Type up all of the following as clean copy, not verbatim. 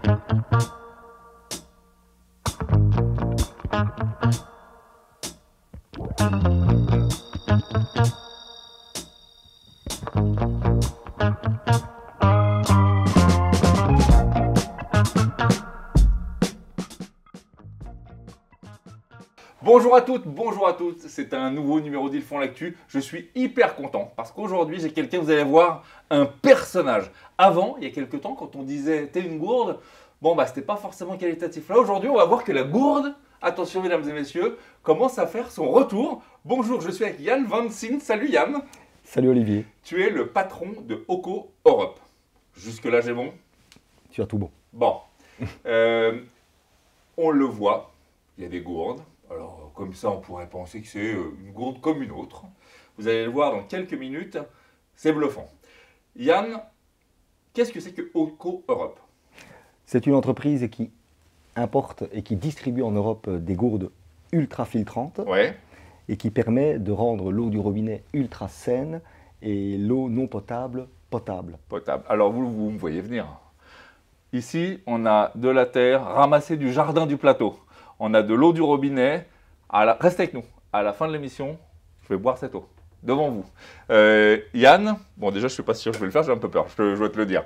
Bonjour à toutes, bonjour à toutes, c'est un nouveau numéro d'Ils font l'actu. Je suis hyper content parce qu'aujourd'hui j'ai quelqu'un, vous allez voir, un personnage. Avant, il y a quelques temps, quand on disait t'es une gourde, bon bah c'était pas forcément qualitatif. Là aujourd'hui, on va voir que la gourde, attention mesdames et messieurs, commence à faire son retour. Bonjour, je suis avec Yann Van Sint. Salut Yann. Salut Olivier. Tu es le patron de Oco Europe. Jusque-là j'ai bon? Tu as tout bon. Bon, on le voit, il y a des gourdes. Alors, comme ça, on pourrait penser que c'est une gourde comme une autre. Vous allez le voir dans quelques minutes, c'est bluffant. Yann, qu'est-ce que c'est que Oco Europe? C'est une entreprise qui importe et qui distribue en Europe des gourdes ultra filtrantes, Ouais. et qui permet de rendre l'eau du robinet ultra saine et l'eau non potable potable. Potable. Alors, vous me voyez venir. Ici, on a de la terre ramassée du jardin du plateau. On a de l'eau du robinet. Restez avec nous. À la fin de l'émission, je vais boire cette eau. Devant vous. Yann, bon déjà je ne suis pas sûr que je vais le faire, j'ai un peu peur, je dois te le dire.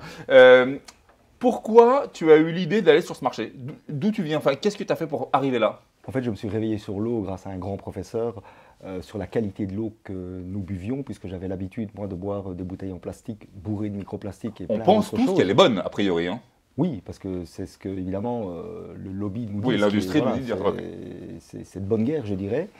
Pourquoi tu as eu l'idée d'aller sur ce marché? D'où tu viens? Enfin, qu'est-ce que tu as fait pour arriver là? En fait, je me suis réveillé sur l'eau grâce à un grand professeur sur la qualité de l'eau que nous buvions, puisque j'avais l'habitude, moi, de boire des bouteilles en plastique bourrées de microplastiques et On plein pense d'autres tous choses. qu'elle est bonne, a priori. Hein. Oui, parce que c'est ce que, évidemment, le lobby nous dit. Oui, l'industrie nous dit de dire. C'est de bonne guerre, je dirais.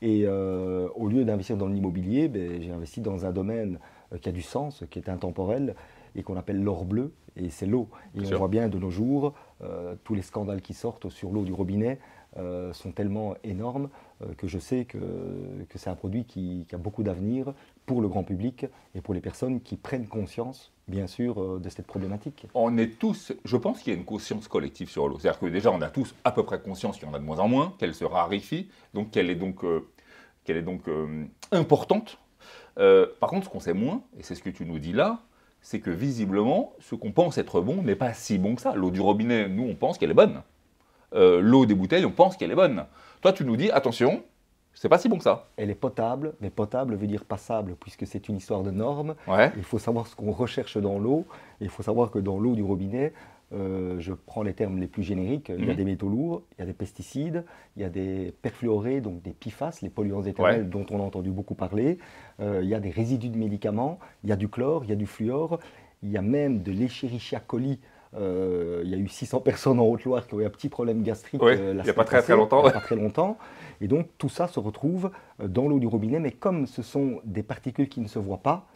Et au lieu d'investir dans l'immobilier, ben, j'ai investi dans un domaine qui a du sens, qui est intemporel et qu'on appelle l'or bleu, et c'est l'eau. Et on voit bien de nos jours, tous les scandales qui sortent sur l'eau du robinet sont tellement énormes que je sais que c'est un produit qui a beaucoup d'avenir pour le grand public et pour les personnes qui prennent conscience, bien sûr, de cette problématique. On est tous, je pense qu'il y a une conscience collective sur l'eau. C'est-à-dire que déjà, on a tous à peu près conscience qu'il y en a de moins en moins, qu'elle se raréfie, donc qu'elle est donc, importante. Par contre, ce qu'on sait moins, et c'est ce que tu nous dis là, c'est que visiblement, ce qu'on pense être bon n'est pas si bon que ça. L'eau du robinet, nous, on pense qu'elle est bonne. L'eau des bouteilles, on pense qu'elle est bonne. Toi, tu nous dis, attention, c'est pas si bon que ça. Elle est potable, mais potable veut dire passable, puisque c'est une histoire de normes. Ouais. Il faut savoir ce qu'on recherche dans l'eau. Il faut savoir que dans l'eau du robinet, je prends les termes les plus génériques, il y a des métaux lourds, il y a des pesticides, il y a des perfluorés, donc des PFAS, les polluants éternels dont on a entendu beaucoup parler. Il y a des résidus de médicaments, il y a du chlore, il y a du fluor, il y a même de l'Escherichia coli. Il y a eu 600 personnes en Haute-Loire qui ont eu un petit problème gastrique il n'y a pas très longtemps. Il n'y a pas très longtemps. Et donc tout ça se retrouve dans l'eau du robinet, mais comme ce sont des particules qui ne se voient pas,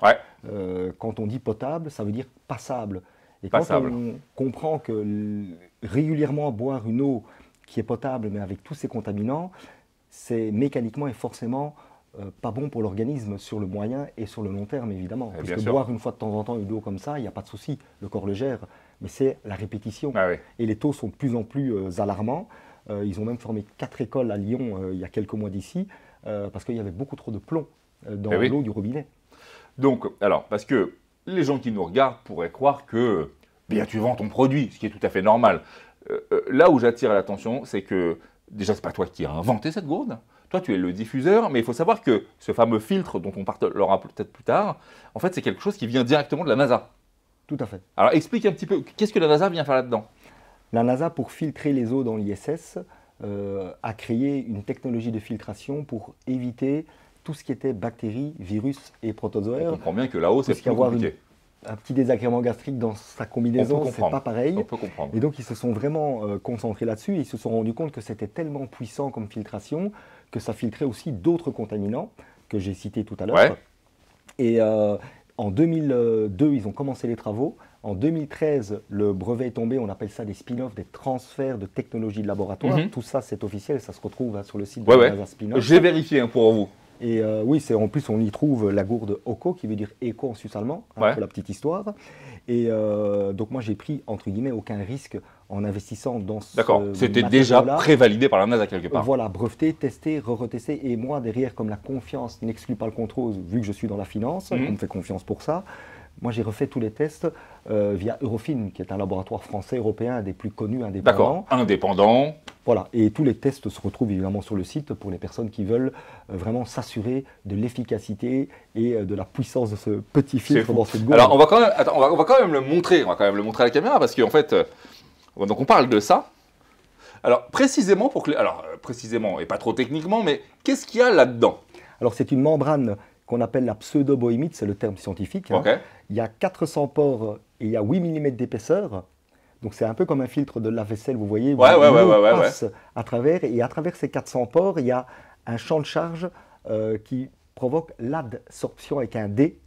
quand on dit potable, ça veut dire passable. Et quand on comprend que régulièrement boire une eau qui est potable, mais avec tous ces contaminants, c'est mécaniquement et forcément pas bon pour l'organisme sur le moyen et sur le long terme, évidemment. Puisque boire une fois de temps en temps une eau comme ça, il n'y a pas de souci, le corps le gère. Mais c'est la répétition. Et les taux sont de plus en plus alarmants. Ils ont même formé 4 écoles à Lyon il y a quelques mois d'ici, parce qu'il y avait beaucoup trop de plomb dans l'eau du robinet. Donc, alors, parce que les gens qui nous regardent pourraient croire que bien tu vends ton produit, ce qui est tout à fait normal. Là où j'attire l'attention, c'est que déjà, ce n'est pas toi qui as inventé cette gourde. Toi, tu es le diffuseur, mais il faut savoir que ce fameux filtre dont on parlera peut-être plus tard, en fait, c'est quelque chose qui vient directement de la NASA. Tout à fait. Alors, explique un petit peu, qu'est-ce que la NASA vient faire là-dedans? La NASA, pour filtrer les eaux dans l'ISS, a créé une technologie de filtration pour éviter tout ce qui était bactéries, virus et protozoaires. On comprend bien que là-haut, c'est plus compliqué. Un petit désagrément gastrique dans sa combinaison, c'est pas pareil. On peut comprendre. Et donc, ils se sont vraiment concentrés là-dessus. Ils se sont rendus compte que c'était tellement puissant comme filtration que ça filtrait aussi d'autres contaminants que j'ai cités tout à l'heure. Et en 2002, ils ont commencé les travaux. En 2013, le brevet est tombé. On appelle ça des spin-offs, des transferts de technologies de laboratoire. Tout ça, c'est officiel. Ça se retrouve sur le site de la NASA Spin-off. J'ai vérifié pour vous. Et oui, en plus, on y trouve la gourde Oco, qui veut dire écho en suisse allemand, pour la petite histoire. Et donc, moi, j'ai pris, entre guillemets, aucun risque en investissant dans ce D'accord, c'était déjà prévalidé par la NASA quelque part. Voilà, breveté, testé, retesté. Et moi, derrière, comme la confiance n'exclut pas le contrôle, vu que je suis dans la finance, on me fait confiance pour ça, Moi, j'ai refait tous les tests via Eurofin, qui est un laboratoire français, européen, un des plus connus, indépendants. D'accord, indépendant. Voilà, et tous les tests se retrouvent évidemment sur le site pour les personnes qui veulent vraiment s'assurer de l'efficacité et de la puissance de ce petit filtre dans cette gourde. Alors, on va quand même le montrer, à la caméra, parce qu'en fait, donc on parle de ça. Alors, précisément, précisément, et pas trop techniquement, mais qu'est-ce qu'il y a là-dedans? Alors, c'est une membrane qu'on appelle la pseudobohémite, c'est le terme scientifique. Hein. Okay. Il y a 400 pores et il y a 8 mm d'épaisseur. Donc, c'est un peu comme un filtre de lave-vaisselle, vous voyez. L'eau passe à travers, et à travers ces 400 pores, il y a un champ de charge qui provoque l'adsorption avec un D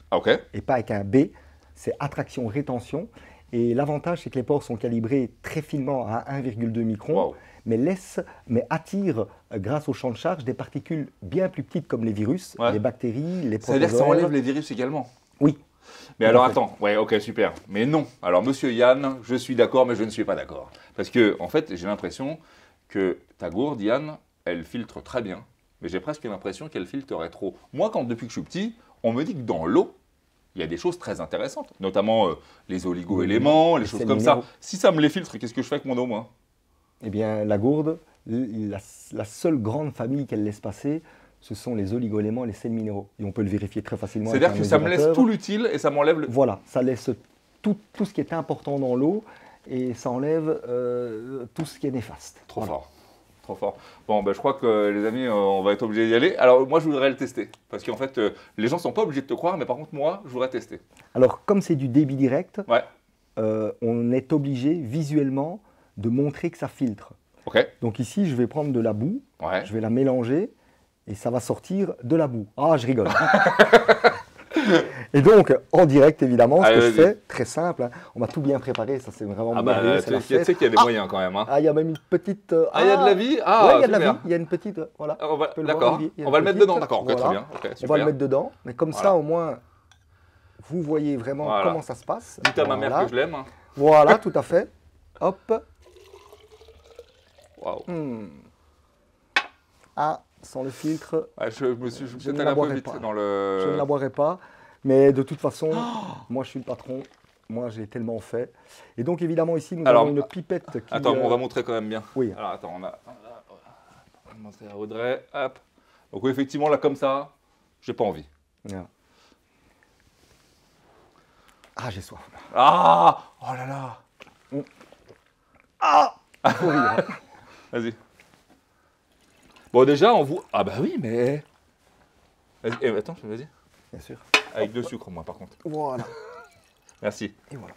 et pas avec un B. C'est attraction-rétention. Et l'avantage, c'est que les pores sont calibrés très finement à 1,2 micron. Wow. Mais attirent, grâce au champ de charge, des particules bien plus petites comme les virus, les bactéries, les protozoaires. Ça veut dire que ça enlève les virus également? Oui. Mais alors attends, ok, super. Mais non. Alors monsieur Yann, je suis d'accord, mais je ne suis pas d'accord. Parce que, en fait, j'ai l'impression que ta gourde, Yann, elle filtre très bien. Mais j'ai presque l'impression qu'elle filtrerait trop. Moi, depuis que je suis petit, on me dit que dans l'eau, il y a des choses très intéressantes. Notamment les oligo-éléments, les choses comme ça. Si ça me les filtre, qu'est-ce que je fais avec mon eau, moi? Eh bien, la gourde, la seule grande famille qu'elle laisse passer, ce sont les oligo-éléments et les sels minéraux. Et on peut le vérifier très facilement. C'est-à-dire que ça me laisse tout l'utile et ça m'enlève le... Voilà, ça laisse tout ce qui est important dans l'eau et ça enlève tout ce qui est néfaste. Trop fort. Trop fort. Bon, je crois que les amis, on va être obligés d'y aller. Alors, moi, je voudrais le tester. Parce qu'en fait, les gens ne sont pas obligés de te croire, mais par contre, moi, je voudrais tester. Alors, comme c'est du débit direct, on est obligé visuellement de montrer que ça filtre. Donc ici, je vais prendre de la boue, je vais la mélanger et ça va sortir de la boue. Ah, je rigole. Et donc, en direct, évidemment, ce que je fais, très simple, hein, on m'a tout bien préparé, ça c'est vraiment merveilleux. Tu sais qu'il y a des moyens quand même. Hein. Ah, il y a même une petite... il y a de la vie? Oui, il y a de la vie, il y a une petite... Voilà. D'accord, on va le mettre dedans, d'accord, très bien. On va le mettre dedans, mais comme ça, au moins, vous voyez vraiment comment ça se passe. Dites à ma mère que je l'aime. Voilà, tout à fait. Hop. Waouh. Ah, sans le filtre, je me suis peut-être allé un peu vite dans le... Je ne la boirai pas, mais de toute façon, moi je suis le patron, moi j'ai tellement fait. Et donc évidemment ici, nous avons une pipette qui... Attends, on va montrer quand même bien. Oui. Alors attends, on va montrer à Audrey, hop. Donc oui, effectivement, là comme ça, j'ai pas envie. Ah, j'ai soif. Ah, oh là là. Ah, faut rire. Vas-y. Bon, déjà, on voit... Ah bah oui, mais... Vas-y, attends, vas-y. Bien sûr. Avec de sucre, moi, par contre. Voilà. Merci. Et voilà.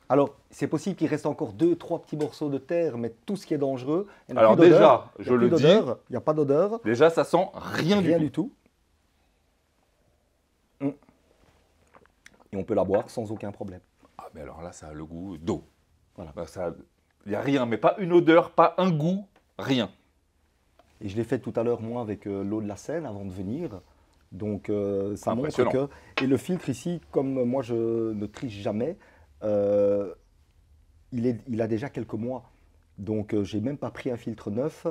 Alors, c'est possible qu'il reste encore 2-3 petits morceaux de terre, mais tout ce qui est dangereux... Alors déjà, je le dis... Il n'y a pas d'odeur. Déjà, ça sent rien du tout. Et on peut la boire sans aucun problème. Ah, mais alors là, ça a le goût d'eau. Voilà. Il n'y a rien, mais pas une odeur, pas un goût, rien. Et je l'ai fait tout à l'heure, moi, avec l'eau de la Seine avant de venir. Donc, ça montre que... Et le filtre ici, comme moi, je ne triche jamais, il a déjà quelques mois. Donc, je n'ai même pas pris un filtre neuf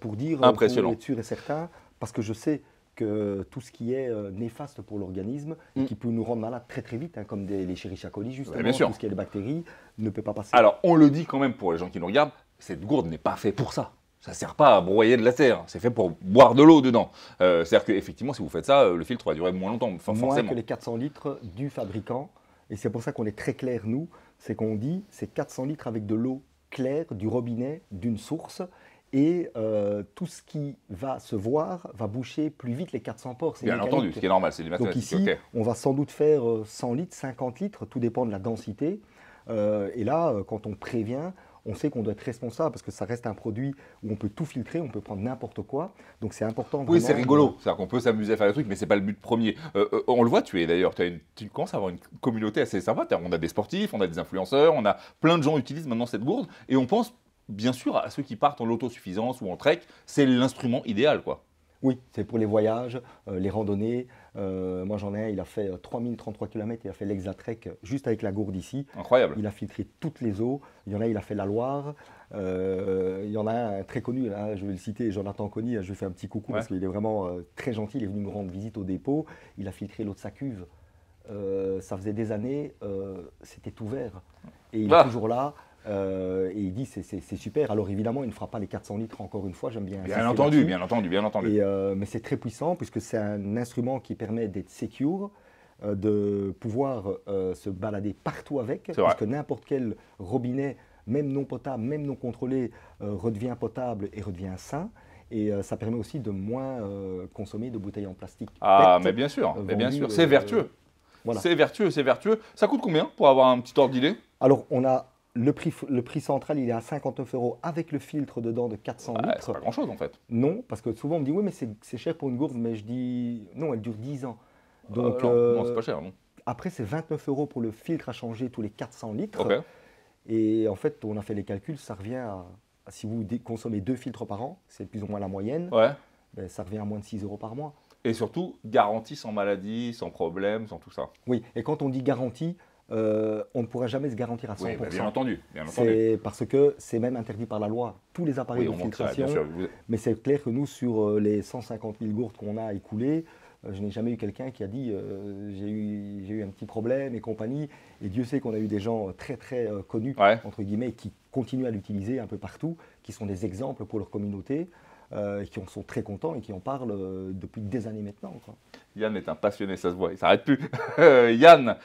pour dire... Impressionnant. Pour être sûr et certain, parce que je sais que tout ce qui est néfaste pour l'organisme, et qui peut nous rendre malades très très vite, hein, comme les Escherichia coli, justement, tout ce qui est des bactéries, ne peut pas passer. Alors, on le dit quand même pour les gens qui nous regardent, cette gourde n'est pas faite pour ça. Ça ne sert pas à broyer de la terre, c'est fait pour boire de l'eau dedans. C'est-à-dire qu'effectivement, si vous faites ça, le filtre va durer moins longtemps, forcément. Moins que les 400 litres du fabricant. Et c'est pour ça qu'on est très clair, nous, c'est qu'on dit c'est 400 litres avec de l'eau claire, du robinet, d'une source. Et tout ce qui va se voir va boucher plus vite les 400 pores. Bien entendu, ce qui est normal, c'est du mathématique. Donc ici, on va sans doute faire 100 litres, 50 litres, tout dépend de la densité. Et là, quand on prévient, on sait qu'on doit être responsable parce que ça reste un produit où on peut tout filtrer, on peut prendre n'importe quoi. Donc c'est important. Oui, c'est rigolo. C'est-à-dire qu'on peut s'amuser à faire des trucs, mais ce n'est pas le but premier. On le voit, tu commences à avoir une communauté assez sympa. On a des sportifs, on a des influenceurs, on a plein de gens qui utilisent maintenant cette gourde. Et on pense bien sûr à ceux qui partent en autosuffisance ou en trek. C'est l'instrument idéal, quoi. Oui, c'est pour les voyages, les randonnées. Moi, j'en ai un, il a fait 3033 km, il a fait l'Hexatrek juste avec la gourde ici. Incroyable. Il a filtré toutes les eaux. Il y en a, il a fait la Loire. Il y en a un très connu, là, je vais le citer, Jonathan Conny, je lui fais un petit coucou parce qu'il est vraiment très gentil. Il est venu me rendre visite au dépôt. Il a filtré l'eau de sa cuve. ça faisait des années, c'était ouvert. Et il est toujours là. Et il dit c'est super. Alors évidemment, il ne fera pas les 400 litres encore une fois. J'aime bien. Bien entendu, bien entendu, bien entendu. Mais c'est très puissant puisque c'est un instrument qui permet d'être secure, de pouvoir se balader partout avec. Parce que n'importe quel robinet, même non potable, même non contrôlé, redevient potable et redevient sain. Et ça permet aussi de moins consommer de bouteilles en plastique. Ah, mais bien sûr, c'est vertueux. Voilà. C'est vertueux, c'est vertueux. Ça coûte combien pour avoir un petit ordre d'idée? Alors, on a le prix central, il est à 59 € avec le filtre dedans de 400 litres. C'est pas grand-chose en fait. Non, parce que souvent on me dit oui, mais c'est cher pour une gourde, mais je dis non, elle dure 10 ans. Donc, non, c'est pas cher. Non. Après, c'est 29 € pour le filtre à changer tous les 400 litres. Okay. Et en fait, on a fait les calculs, ça revient à si vous consommez 2 filtres par an, c'est plus ou moins la moyenne, ben, ça revient à moins de 6 € par mois. Et surtout, garantie sans maladie, sans problème, sans tout ça. Oui, et quand on dit garantie, on ne pourra jamais se garantir à 100%. Oui, bah bien entendu. C'est parce que c'est même interdit par la loi. Tous les appareils de filtration, mais c'est clair que nous, sur les 150 000 gourdes qu'on a écoulées, je n'ai jamais eu quelqu'un qui a dit j'ai eu un petit problème et compagnie. Et Dieu sait qu'on a eu des gens très très connus, entre guillemets, qui continuent à l'utiliser un peu partout, qui sont des exemples pour leur communauté, qui en sont très contents et qui en parlent depuis des années maintenant, quoi. Yann est un passionné, ça se voit, il ne s'arrête plus. Yann,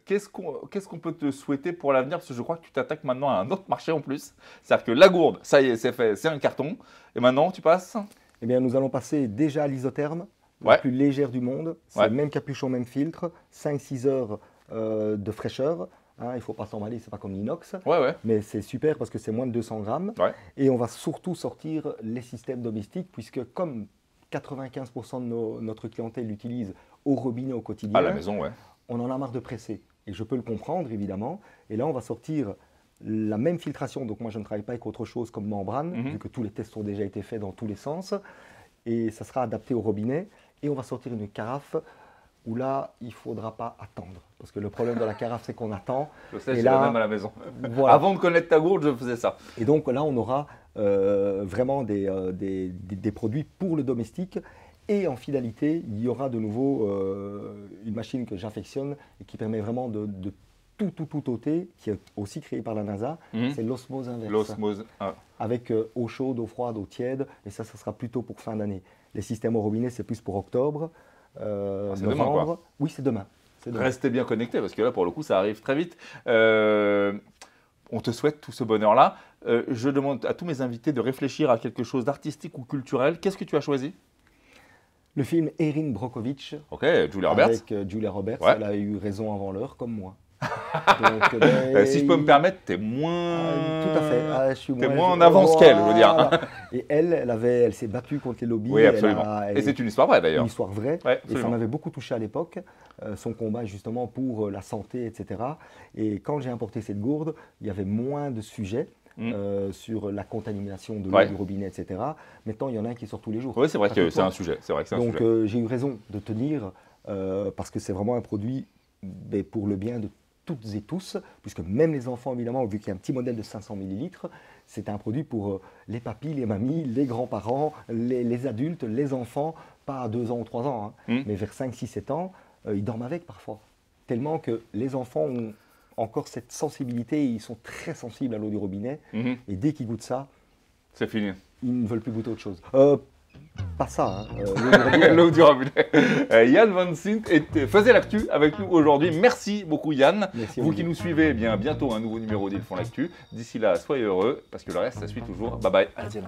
qu'est-ce qu'on peut te souhaiter pour l'avenir? Parce que je crois que tu t'attaques maintenant à un autre marché en plus. C'est-à-dire que la gourde, ça y est, c'est fait, c'est un carton. Et maintenant, tu passes? Eh bien, nous allons passer déjà à l'isotherme, la plus légère du monde. C'est le même capuchon, même filtre, 5-6 heures de fraîcheur. Hein, il ne faut pas s'emballer, ce n'est pas comme l'inox, mais c'est super parce que c'est moins de 200 grammes. Et on va surtout sortir les systèmes domestiques, puisque comme 95% de notre clientèle l'utilise au robinet au quotidien, à la maison, on en a marre de presser. Et je peux le comprendre, évidemment. Et là, on va sortir la même filtration. Donc moi, je ne travaille pas avec autre chose comme membrane, vu que tous les tests ont déjà été faits dans tous les sens. Et ça sera adapté au robinet. Et on va sortir une carafe où là, il ne faudra pas attendre. Parce que le problème de la carafe, c'est qu'on attend. Je sais, j'ai la même à la maison. Voilà. Avant de connaître ta gourde, je faisais ça. Et donc là, on aura vraiment des produits pour le domestique. Et en finalité, il y aura de nouveau une machine que j'affectionne et qui permet vraiment de tout ôter, qui est aussi créée par la NASA. C'est l'osmose inverse. L'osmose, avec eau chaude, eau froide, eau tiède. Et ça sera plutôt pour fin d'année. Les systèmes au robinet, c'est plus pour octobre. C'est demain, quoi. Oui, c'est demain. Restez bien connectés parce que là, pour le coup, ça arrive très vite. On te souhaite tout ce bonheur-là. Je demande à tous mes invités de réfléchir à quelque chose d'artistique ou culturel. Qu'est-ce que tu as choisi? Le film Erin Brockovich. Ok, Julia Roberts. Avec Julia Roberts. Elle a eu raison avant l'heure, comme moi. Donc, si je peux me permettre, t'es moins. Tout à fait. Je suis moins en avance qu'elle, je veux dire. Et elle s'est battue contre les lobbies. Oui, absolument. Et c'est une histoire vraie d'ailleurs. Une histoire vraie. Et ça m'avait beaucoup touché à l'époque, son combat justement pour la santé, etc. Et quand j'ai importé cette gourde, il y avait moins de sujets. Sur la contamination de l'eau du robinet, etc. Maintenant, il y en a un qui sort tous les jours. Oui, c'est vrai que c'est un sujet. Donc, j'ai eu raison de tenir parce que c'est vraiment un produit pour le bien de toutes et tous, puisque même les enfants, évidemment, vu qu'il y a un petit modèle de 500 ml, c'est un produit pour les papis, les mamies, les grands-parents, les adultes, les enfants, pas à 2 ans ou 3 ans, mais vers 5, 6, 7 ans, ils dorment avec parfois. Tellement que les enfants ont encore cette sensibilité, ils sont très sensibles à l'eau du robinet, et dès qu'ils goûtent ça, c'est fini. Ils ne veulent plus goûter autre chose. Pas ça, l'eau du robinet. Yann Van Sint faisait l'actu avec nous aujourd'hui. Merci beaucoup Yann. Merci vous qui nous suivez, bientôt un nouveau numéro d'Ils font l'actu. D'ici là, soyez heureux, parce que le reste, ça suit toujours. Bye bye. Allez,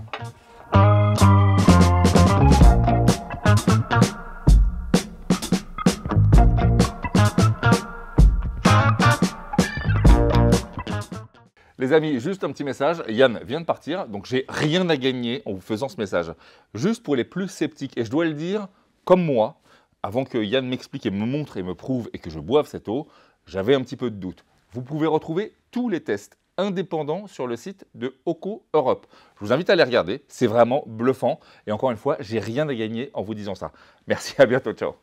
les amis, juste un petit message. Yann vient de partir, donc j'ai rien à gagner en vous faisant ce message. Juste pour les plus sceptiques, et je dois le dire, comme moi, avant que Yann m'explique et me montre et me prouve et que je boive cette eau, j'avais un petit peu de doute. Vous pouvez retrouver tous les tests indépendants sur le site de Oco Europe. Je vous invite à les regarder, c'est vraiment bluffant. Et encore une fois, j'ai rien à gagner en vous disant ça. Merci, à bientôt, ciao.